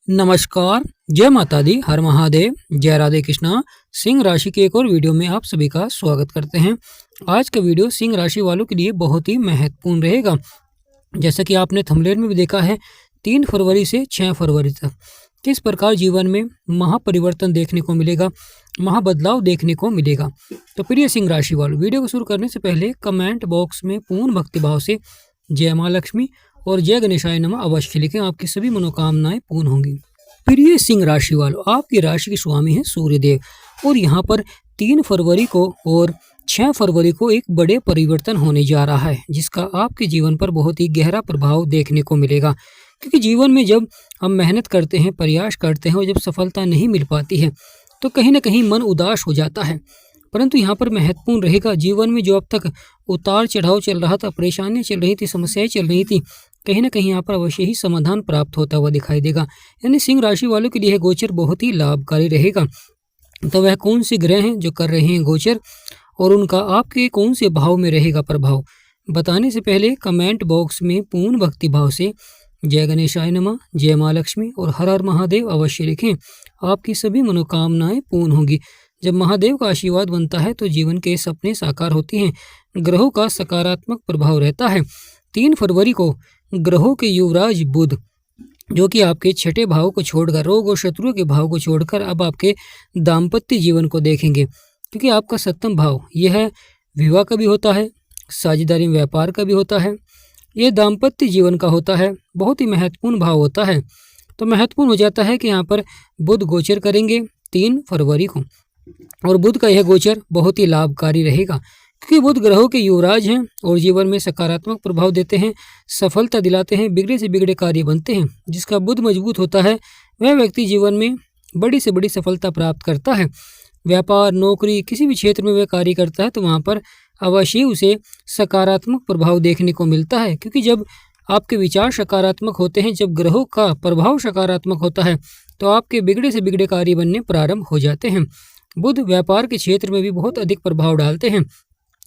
नमस्कार, जय माता दी, हर महादेव, जय राधे कृष्णा। सिंह राशि के एक और वीडियो में आप सभी का स्वागत करते हैं। आज का वीडियो सिंह राशि वालों के लिए बहुत ही महत्वपूर्ण रहेगा। जैसा कि आपने थंबनेल में भी देखा है, 3 फरवरी से 6 फरवरी तक किस प्रकार जीवन में महापरिवर्तन देखने को मिलेगा, महाबदलाव देखने को मिलेगा। तो प्रिय सिंह राशि वालों, वीडियो को शुरू करने से पहले कमेंट बॉक्स में पूर्ण भक्तिभाव से जय माँ लक्ष्मी और जय गणेशाय नमः अवश्य लिखें, आपकी सभी मनोकामनाएं पूर्ण होंगी। प्रिय सिंह राशि वालों, आपकी राशि के स्वामी हैं सूर्यदेव और यहाँ पर 3 फरवरी को और 6 फरवरी को एक बड़े परिवर्तन होने जा रहा है, जिसका आपके जीवन पर बहुत ही गहरा प्रभाव देखने को मिलेगा। क्योंकि जीवन में जब हम मेहनत करते हैं, प्रयास करते हैं और जब सफलता नहीं मिल पाती है तो कहीं ना कहीं मन उदास हो जाता है। परंतु यहाँ पर महत्वपूर्ण रहेगा, जीवन में जो अब तक उतार चढ़ाव चल रहा था, परेशानियाँ चल रही थी, समस्याएं चल रही थी, कहीं ना कहीं यहाँ पर अवश्य ही समाधान प्राप्त होता हुआ दिखाई देगा। यानी सिंह राशि वालों के लिए गोचर बहुत ही लाभकारी रहेगा। तो वह कौन से ग्रह हैं जो कर रहे हैं गोचर और उनका आपके कौन से भाव में रहेगा प्रभाव, बताने से पहले कमेंट बॉक्स में पूर्ण भक्ति भाव से जय गणेशाय नमः, जय माँ लक्ष्मी और हर हर महादेव अवश्य लिखें, आपकी सभी मनोकामनाएं पूर्ण होंगी। जब महादेव का आशीर्वाद बनता है तो जीवन के सपने साकार होते हैं। ग्रहों का सकारात्मक प्रभाव रहता है। 3 फरवरी को ग्रहों के युवराज बुध, जो कि आपके 6ठे भाव को छोड़कर, रोग और शत्रुओं के भाव को छोड़कर अब आपके दाम्पत्य जीवन को देखेंगे। क्योंकि आपका 7वां भाव यह है विवाह का भी होता है, साझेदारी व्यापार का भी होता है, यह दाम्पत्य जीवन का होता है, बहुत ही महत्वपूर्ण भाव होता है। तो महत्वपूर्ण हो जाता है कि यहाँ पर बुध गोचर करेंगे 3 फरवरी को और बुध का यह गोचर बहुत ही लाभकारी रहेगा। क्योंकि बुध ग्रहों के युवराज हैं और जीवन में सकारात्मक प्रभाव देते हैं, सफलता दिलाते हैं, बिगड़े से बिगड़े कार्य बनते हैं। जिसका बुध मजबूत होता है वह व्यक्ति जीवन में बड़ी से बड़ी सफलता प्राप्त करता है। व्यापार, नौकरी, किसी भी क्षेत्र में वह कार्य करता है तो वहाँ पर अवश्य उसे सकारात्मक प्रभाव देखने को मिलता है। क्योंकि जब आपके विचार सकारात्मक होते हैं, जब ग्रहों का प्रभाव सकारात्मक होता है तो आपके बिगड़े से बिगड़े कार्य बनने प्रारंभ हो जाते हैं। बुध व्यापार के क्षेत्र में भी बहुत अधिक प्रभाव डालते हैं।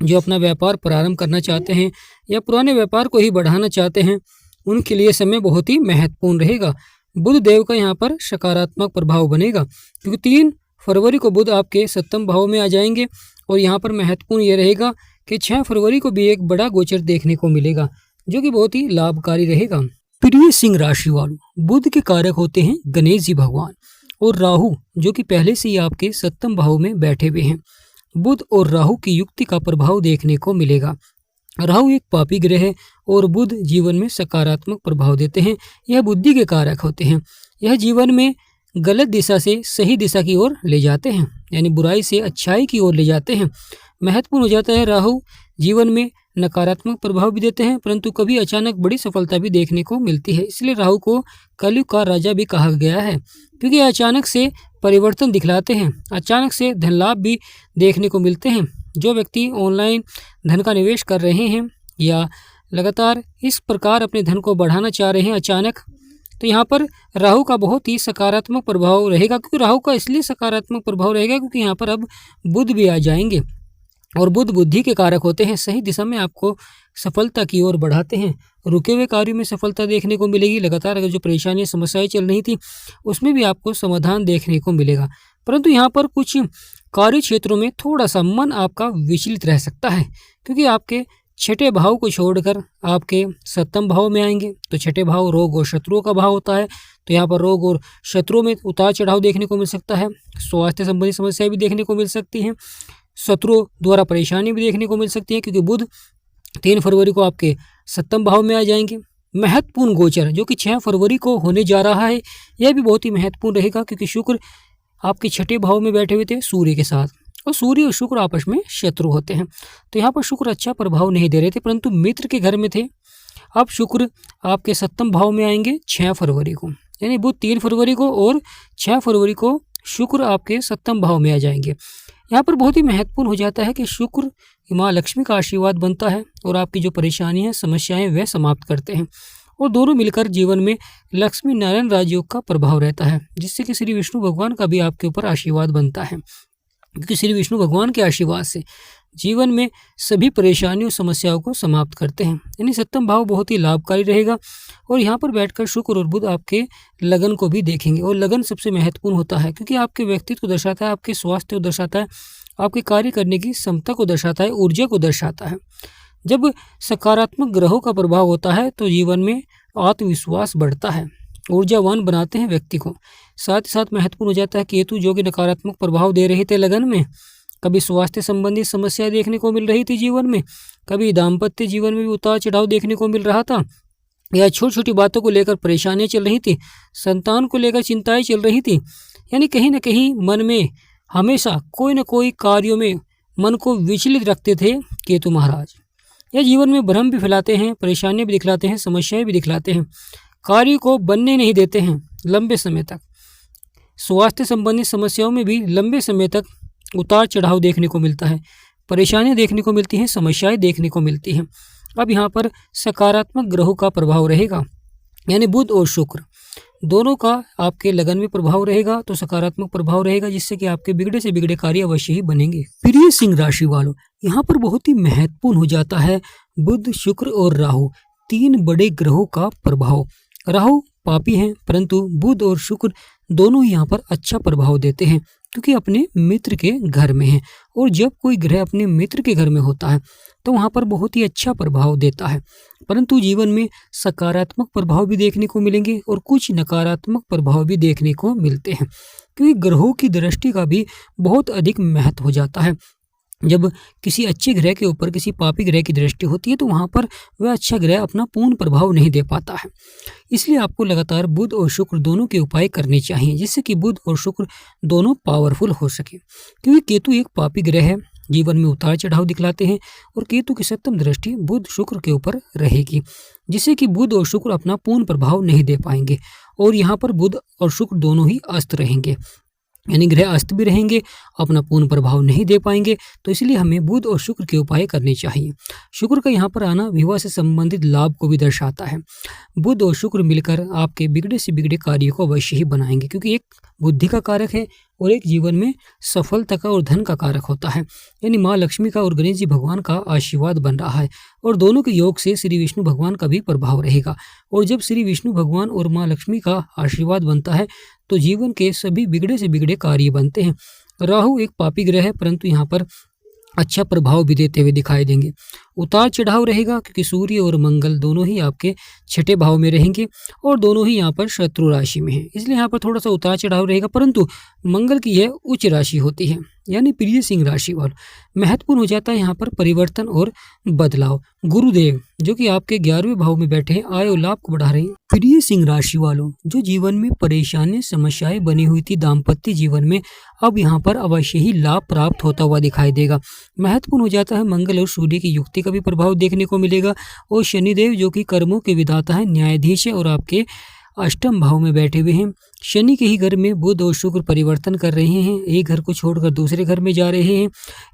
जो अपना व्यापार प्रारंभ करना चाहते हैं या पुराने व्यापार को ही बढ़ाना चाहते हैं, उनके लिए समय बहुत ही महत्वपूर्ण रहेगा। बुध देव का यहाँ पर सकारात्मक प्रभाव बनेगा। क्योंकि 3 फरवरी को बुध आपके 7वें भाव में आ जाएंगे और यहाँ पर महत्वपूर्ण ये रहेगा कि 6 फरवरी को भी एक बड़ा गोचर देखने को मिलेगा, जो कि बहुत ही लाभकारी रहेगा। प्रिय सिंह राशि वालों, बुध के कारक होते हैं गणेश जी भगवान और राहु, जो कि पहले से ही आपके 7वें भाव में बैठे हुए हैं। बुध और राहु की युक्ति का प्रभाव देखने को मिलेगा। राहु एक पापी ग्रह है और बुध जीवन में सकारात्मक प्रभाव देते हैं। यह बुद्धि के कारक होते हैं। यह जीवन में गलत दिशा से सही दिशा की ओर ले जाते हैं, यानी बुराई से अच्छाई की ओर ले जाते हैं। महत्वपूर्ण हो जाता है राहु जीवन में नकारात्मक प्रभाव भी देते हैं, परंतु कभी अचानक बड़ी सफलता भी देखने को मिलती है। इसलिए राहु को कलयुग का राजा भी कहा गया है, क्योंकि अचानक से परिवर्तन दिखलाते हैं, अचानक से धन लाभ भी देखने को मिलते हैं। जो व्यक्ति ऑनलाइन धन का निवेश कर रहे हैं या लगातार इस प्रकार अपने धन को बढ़ाना चाह रहे हैं अचानक, तो यहाँ पर राहु का बहुत ही सकारात्मक प्रभाव रहेगा। क्योंकि राहु का इसलिए सकारात्मक प्रभाव रहेगा क्योंकि यहाँ पर अब बुध भी आ जाएंगे और बुध बुद्धि के कारक होते हैं। सही दिशा में आपको सफलता की ओर बढ़ाते हैं। रुके हुए कार्यों में सफलता देखने को मिलेगी। लगातार अगर जो परेशानियां, समस्याएं चल रही थी उसमें भी आपको समाधान देखने को मिलेगा। परंतु यहाँ पर कुछ कार्य क्षेत्रों में थोड़ा सा मन आपका विचलित रह सकता है, क्योंकि आपके 6ठे भाव को छोड़कर आपके 7वें भाव में आएंगे। तो 6ठे भाव रोग और शत्रुओं का भाव होता है, तो यहाँ पर रोग और शत्रुओं में उतार चढ़ाव देखने को मिल सकता है। स्वास्थ्य संबंधी समस्याएं भी देखने को मिल सकती हैं, शत्रुओं द्वारा परेशानी भी देखने को मिल सकती है। क्योंकि बुध 3 फरवरी को आपके 7वें भाव में आ जाएंगे। महत्वपूर्ण गोचर जो कि 6 फरवरी को होने जा रहा है, यह भी बहुत ही महत्वपूर्ण रहेगा। क्योंकि शुक्र आपके 6ठे भाव में बैठे हुए थे सूर्य के साथ, और सूर्य और शुक्र आपस में शत्रु होते हैं। तो यहाँ पर शुक्र अच्छा प्रभाव नहीं दे रहे थे, परंतु मित्र के घर में थे। अब शुक्र आपके 7वें भाव में आएंगे 6 फरवरी को, यानी बुध 3 फरवरी को और 6 फरवरी को शुक्र आपके 7वें भाव में आ जाएंगे। यहाँ पर बहुत ही महत्वपूर्ण हो जाता है कि शुक्र माँ लक्ष्मी का आशीर्वाद बनता है और आपकी जो परेशानी है, समस्याएं, वह समाप्त करते हैं। और दोनों मिलकर जीवन में लक्ष्मी नारायण राजयोग का प्रभाव रहता है, जिससे कि श्री विष्णु भगवान का भी आपके ऊपर आशीर्वाद बनता है। क्योंकि श्री विष्णु भगवान के आशीर्वाद से जीवन में सभी परेशानियों समस्याओं को समाप्त करते हैं। यानी सप्तम भाव बहुत ही लाभकारी रहेगा। और यहाँ पर बैठकर शुक्र और बुध आपके लगन को भी देखेंगे, और लगन सबसे महत्वपूर्ण होता है क्योंकि आपके व्यक्तित्व को दर्शाता है, आपके स्वास्थ्य को दर्शाता है, आपके कार्य करने की क्षमता को दर्शाता है, ऊर्जा को दर्शाता है। जब सकारात्मक ग्रहों का प्रभाव होता है तो जीवन में आत्मविश्वास बढ़ता है, ऊर्जावान बनाते हैं व्यक्ति को। साथ ही साथ महत्वपूर्ण हो जाता है केतु, जो कि नकारात्मक प्रभाव दे रहे थे लगन में। कभी स्वास्थ्य संबंधी समस्या देखने को मिल रही थी जीवन में, कभी दाम्पत्य जीवन में भी उतार चढ़ाव देखने को मिल रहा था, या छोटी छोटी बातों को लेकर परेशानियां चल रही थी, संतान को लेकर चिंताएं चल रही थी। यानी कहीं ना कहीं मन में हमेशा कोई न कोई कार्यों में मन को विचलित रखते थे केतु महाराज। यह जीवन में भ्रम भी फैलाते हैं, परेशानियां भी दिखलाते हैं, समस्याएं भी दिखलाते हैं, कार्य को बनने नहीं देते हैं लंबे समय तक। स्वास्थ्य संबंधी समस्याओं में भी लंबे समय तक उतार चढ़ाव देखने को मिलता है, परेशानियां देखने को मिलती हैं, समस्याएं देखने को मिलती हैं। अब यहाँ पर सकारात्मक ग्रहों का प्रभाव रहेगा, यानी बुध और शुक्र दोनों का आपके लगन में प्रभाव रहेगा, तो सकारात्मक प्रभाव रहेगा, जिससे कि आपके बिगड़े से बिगड़े कार्य अवश्य ही बनेंगे। प्रिय सिंह राशि वालों, यहाँ पर बहुत ही महत्वपूर्ण हो जाता है बुध, शुक्र और राहु, तीन बड़े ग्रहों का प्रभाव। राहु पापी हैं, परंतु बुध और शुक्र दोनों ही यहाँ पर अच्छा प्रभाव देते हैं क्योंकि अपने मित्र के घर में हैं। और जब कोई ग्रह अपने मित्र के घर में होता है तो वहाँ पर बहुत ही अच्छा प्रभाव देता है, परंतु जीवन में सकारात्मक प्रभाव भी देखने को मिलेंगे और कुछ नकारात्मक प्रभाव भी देखने को मिलते हैं, क्योंकि ग्रहों की दृष्टि का भी बहुत अधिक महत्व हो जाता है। जब किसी अच्छे ग्रह के ऊपर किसी पापी ग्रह की दृष्टि होती है तो वहाँ पर वह अच्छा ग्रह अपना पूर्ण प्रभाव नहीं दे पाता है। इसलिए आपको लगातार बुध और शुक्र दोनों के उपाय करने चाहिए, जिससे कि बुध और शुक्र दोनों पावरफुल हो सके। क्योंकि केतु एक पापी ग्रह है, जीवन में उतार चढ़ाव दिखलाते हैं, और केतु की सप्तम दृष्टि बुध शुक्र के ऊपर रहेगी, जिससे कि बुध और शुक्र अपना पूर्ण प्रभाव नहीं दे पाएंगे, और यहाँ पर बुध और शुक्र दोनों ही अस्त रहेंगे, यानी ग्रह अस्त भी रहेंगे, अपना पूर्ण प्रभाव नहीं दे पाएंगे। तो इसलिए हमें बुध और शुक्र के उपाय करने चाहिए। शुक्र का यहाँ पर आना विवाह से संबंधित लाभ को भी दर्शाता है। बुध और शुक्र मिलकर आपके बिगड़े से बिगड़े कार्य को अवश्य ही बनाएंगे, क्योंकि एक बुद्धि का कारक है और एक जीवन में सफलता का और धन का कारक होता है। यानी माँ लक्ष्मी का और गणेश जी भगवान का आशीर्वाद बन रहा है, और दोनों के योग से श्री विष्णु भगवान का भी प्रभाव रहेगा। और जब श्री विष्णु भगवान और माँ लक्ष्मी का आशीर्वाद बनता है तो जीवन के सभी बिगड़े से बिगड़े कार्य बनते हैं। राहु एक पापी ग्रह है, परंतु यहाँ पर अच्छा प्रभाव भी देते हुए दिखाई देंगे। उतार चढ़ाव रहेगा क्योंकि सूर्य और मंगल दोनों ही आपके छठे भाव में रहेंगे और दोनों ही यहाँ पर शत्रु राशि में है, इसलिए यहाँ पर थोड़ा सा उतार चढ़ाव रहेगा, परंतु मंगल की यह उच्च राशि होती है। यानी प्रिय सिंह राशि वालों, महत्वपूर्ण हो जाता है यहाँ पर परिवर्तन और बदलाव। गुरुदेव जो कि आपके 11वें भाव में बैठे हैं, आय और लाभ को बढ़ा रहे हैं। प्रिय सिंह राशि वालों, जो जीवन में परेशानी समस्याएं बनी हुई थी दाम्पत्य जीवन में, अब यहाँ पर अवश्य ही लाभ प्राप्त होता हुआ दिखाई देगा। महत्वपूर्ण हो जाता है मंगल और सूर्य की युक्ति का भी प्रभाव देखने को मिलेगा, और शनिदेव जो कि कर्मों के विधाता है, न्यायाधीश है और आपके अष्टम भाव में बैठे हुए हैं। शनि के ही घर में बुध और शुक्र परिवर्तन कर रहे हैं, एक घर को छोड़कर दूसरे घर में जा रहे हैं।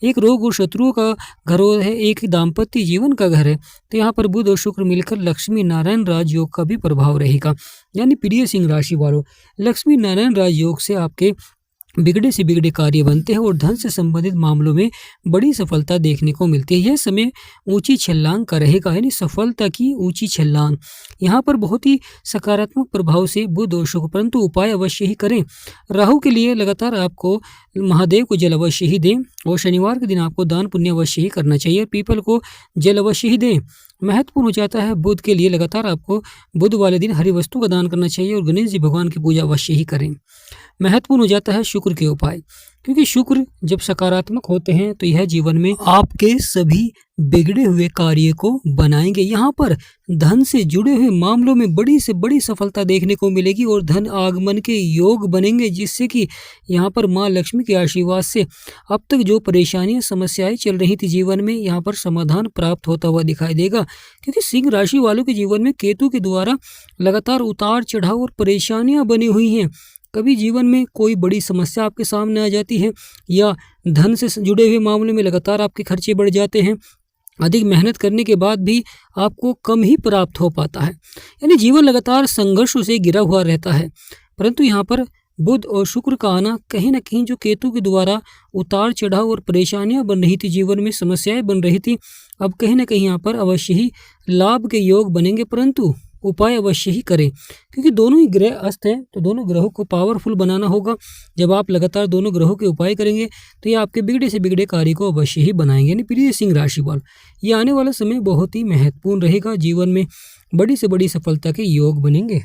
एक रोग और शत्रुओं का घर है, एक दाम्पत्य जीवन का घर है, तो यहाँ पर बुध और शुक्र मिलकर लक्ष्मी नारायण राजयोग का भी प्रभाव रहेगा। यानी प्रिय सिंह राशि वालों, लक्ष्मी नारायण राजयोग से आपके बिगड़े से बिगड़े कार्य बनते हैं और धन से संबंधित मामलों में बड़ी सफलता देखने को मिलती है। यह समय ऊंची छलांग का रहेगा, यानी सफलता की ऊंची छलांग। यहाँ पर बहुत ही सकारात्मक प्रभाव से बुध और शुक्र, परंतु उपाय अवश्य ही करें। राहु के लिए लगातार आपको महादेव को जल अवश्य ही दें, और शनिवार के दिन आपको दान पुण्य अवश्य ही करना चाहिए, और पीपल को जल अवश्य ही दें। महत्वपूर्ण हो जाता है बुध के लिए लगातार आपको बुध वाले दिन हरी वस्तु का दान करना चाहिए, और गणेश जी भगवान की पूजा अवश्य ही करें। महत्वपूर्ण हो जाता है शुक्र के उपाय, क्योंकि शुक्र जब सकारात्मक होते हैं तो यह जीवन में आपके सभी बिगड़े हुए कार्य को बनाएंगे। यहाँ पर धन से जुड़े हुए मामलों में बड़ी से बड़ी सफलता देखने को मिलेगी और धन आगमन के योग बनेंगे, जिससे कि यहाँ पर माँ लक्ष्मी के आशीर्वाद से अब तक जो परेशानियां समस्याएं चल रही थी जीवन में, यहाँ पर समाधान प्राप्त होता हुआ दिखाई देगा। क्योंकि सिंह राशि वालों के जीवन में केतु के द्वारा लगातार उतार चढ़ाव और परेशानियां बनी हुई हैं। कभी जीवन में कोई बड़ी समस्या आपके सामने आ जाती है, या धन से जुड़े हुए मामले में लगातार आपके खर्चे बढ़ जाते हैं। अधिक मेहनत करने के बाद भी आपको कम ही प्राप्त हो पाता है, यानी जीवन लगातार संघर्षों से घिरा हुआ रहता है। परंतु यहाँ पर बुध और शुक्र का आना कहीं ना कहीं जो केतु के द्वारा उतार चढ़ाव और परेशानियां बन रही थी, जीवन में समस्याएं बन रही थी, अब कहीं ना कहीं यहाँ पर अवश्य ही लाभ के योग बनेंगे। परंतु उपाय अवश्य ही करें, क्योंकि दोनों ही ग्रह अस्त हैं, तो दोनों ग्रहों को पावरफुल बनाना होगा। जब आप लगातार दोनों ग्रहों के उपाय करेंगे तो ये आपके बिगड़े से बिगड़े कार्य को अवश्य ही बनाएंगे। यानी प्रिय सिंह राशि वाले, ये आने वाला समय बहुत ही महत्वपूर्ण रहेगा, जीवन में बड़ी से बड़ी सफलता के योग बनेंगे।